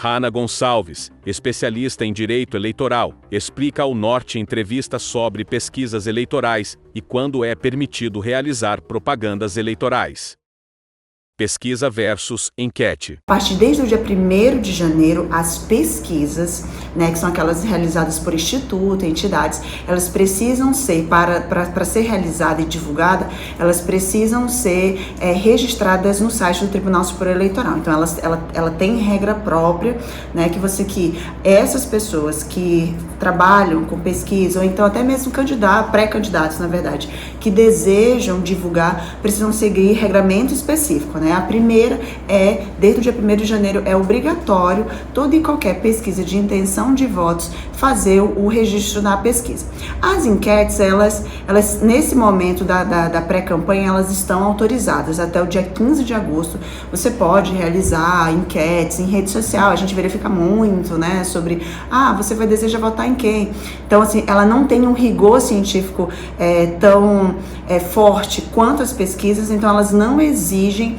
Hanna Gonçalves, especialista em direito eleitoral, explica ao Norte em entrevista sobre pesquisas eleitorais e quando é permitido realizar propagandas eleitorais. Pesquisa versus enquete. A partir desde o dia 1º de janeiro, as pesquisas, que são aquelas realizadas por instituto, entidades, elas precisam ser, para ser realizada e divulgada, elas precisam ser registradas no site do Tribunal Superior Eleitoral. Então, ela tem regra própria, que essas pessoas que trabalham com pesquisa, ou então até mesmo pré-candidatos, na verdade, que desejam divulgar, precisam seguir regramento específico, A primeira desde o dia 1º de janeiro, é obrigatório toda e qualquer pesquisa de intenção de votos fazer o registro na pesquisa. As enquetes, elas nesse momento da pré-campanha, elas estão autorizadas. Até o dia 15 de agosto, você pode realizar enquetes em rede social. A gente verifica muito, sobre, você vai desejar votar em quem? Então, assim, ela não tem um rigor científico tão forte quanto as pesquisas, então elas não exigem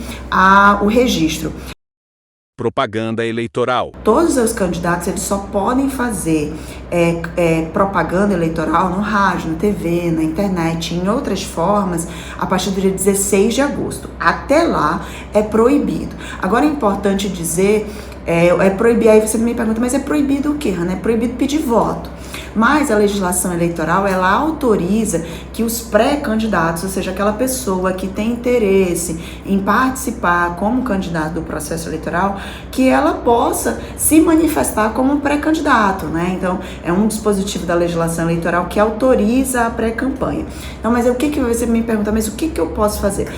o registro. Propaganda eleitoral. Todos os candidatos, eles só podem fazer propaganda eleitoral no rádio, na TV, na internet, em outras formas, a partir do dia 16 de agosto. Até lá é proibido. Agora é importante dizer, proibir, aí você me pergunta, mas é proibido o quê, Hanna? É proibido pedir voto. Mas a legislação eleitoral, ela autoriza que os pré-candidatos, ou seja, aquela pessoa que tem interesse em participar como candidato do processo eleitoral, que ela possa se manifestar como pré-candidato, Então, é um dispositivo da legislação eleitoral que autoriza a pré-campanha. Então, mas o que você me pergunta, mas o que eu posso fazer?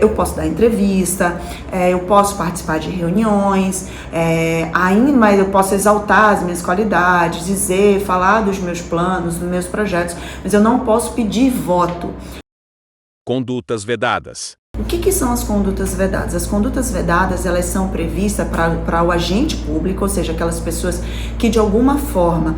Eu posso dar entrevista, eu posso participar de reuniões, mas eu posso exaltar as minhas qualidades, falar dos meus planos, dos meus projetos, mas eu não posso pedir voto. Condutas vedadas. O que são as condutas vedadas? As condutas vedadas, elas são previstas para o agente público, ou seja, aquelas pessoas que de alguma forma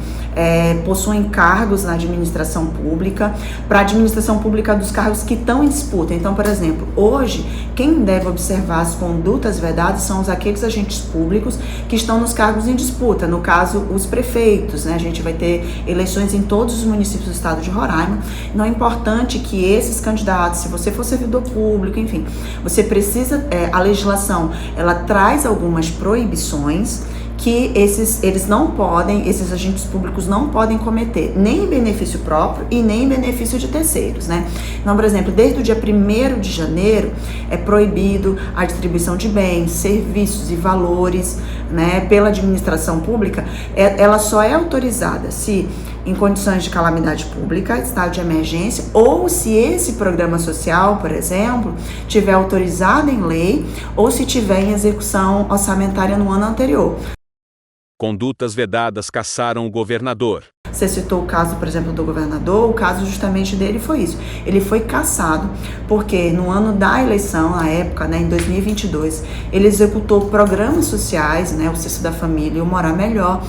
possuem cargos na administração pública, para a administração pública dos cargos que estão em disputa. Então, por exemplo, hoje, quem deve observar as condutas vedadas são aqueles agentes públicos que estão nos cargos em disputa, no caso, os prefeitos, A gente vai ter eleições em todos os municípios do estado de Roraima. Então, é importante que esses candidatos, se você for servidor público, enfim, você precisa, a legislação, ela traz algumas proibições que esses agentes públicos não podem cometer, nem em benefício próprio e nem em benefício de terceiros, Então, por exemplo, desde o dia 1º de janeiro, é proibido a distribuição de bens, serviços e valores, pela administração pública. Ela só é autorizada se em condições de calamidade pública, estado de emergência, ou se esse programa social, por exemplo, tiver autorizado em lei ou se tiver em execução orçamentária no ano anterior. Condutas vedadas caçaram o governador. Você citou o caso, por exemplo, do governador, o caso justamente dele foi isso. Ele foi cassado porque no ano da eleição, na época, em 2022, ele executou programas sociais, o Cesto da Família e o Morar Melhor,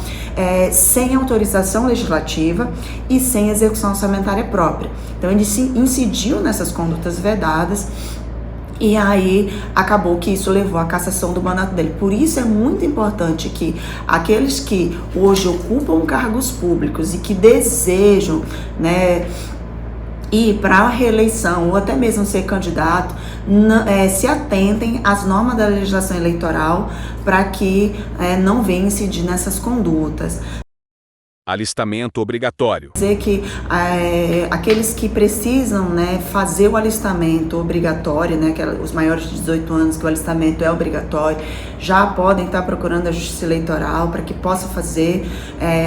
sem autorização legislativa e sem execução orçamentária própria. Então, ele incidiu nessas condutas vedadas. E aí, acabou que isso levou à cassação do mandato dele. Por isso é muito importante que aqueles que hoje ocupam cargos públicos e que desejam, ir para a reeleição ou até mesmo ser candidato, se atentem às normas da legislação eleitoral para que não venham incidir nessas condutas. Alistamento obrigatório. Dizer que aqueles que precisam fazer o alistamento obrigatório, os maiores de 18 anos, que o alistamento é obrigatório, já podem estar procurando a Justiça Eleitoral para que possa fazer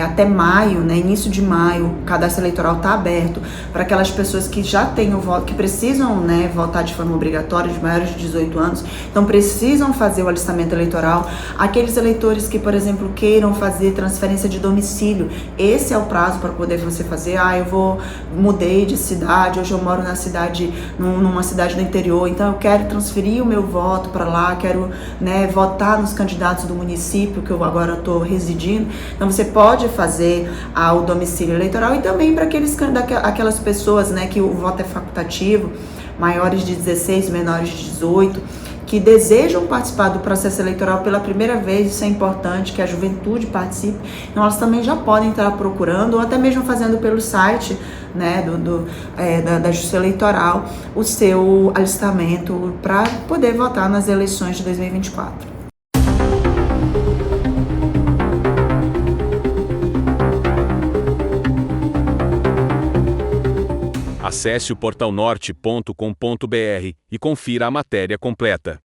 até maio, início de maio, o cadastro eleitoral está aberto para aquelas pessoas que já têm o voto, que precisam votar de forma obrigatória, de maiores de 18 anos, então precisam fazer o alistamento eleitoral. Aqueles eleitores que, por exemplo, queiram fazer transferência de domicílio, esse é o prazo para poder você fazer. Mudei de cidade, hoje eu moro numa cidade do interior, então eu quero transferir o meu voto para lá, quero votar nos candidatos do município que eu agora estou residindo. Então você pode fazer o domicílio eleitoral e também para aquelas pessoas que o voto é facultativo, maiores de 16, menores de 18, que desejam participar do processo eleitoral pela primeira vez, isso é importante, que a juventude participe, então elas também já podem estar procurando, ou até mesmo fazendo pelo site, né, da Justiça Eleitoral, o seu alistamento para poder votar nas eleições de 2024. Acesse o portalnorte.com.br e confira a matéria completa.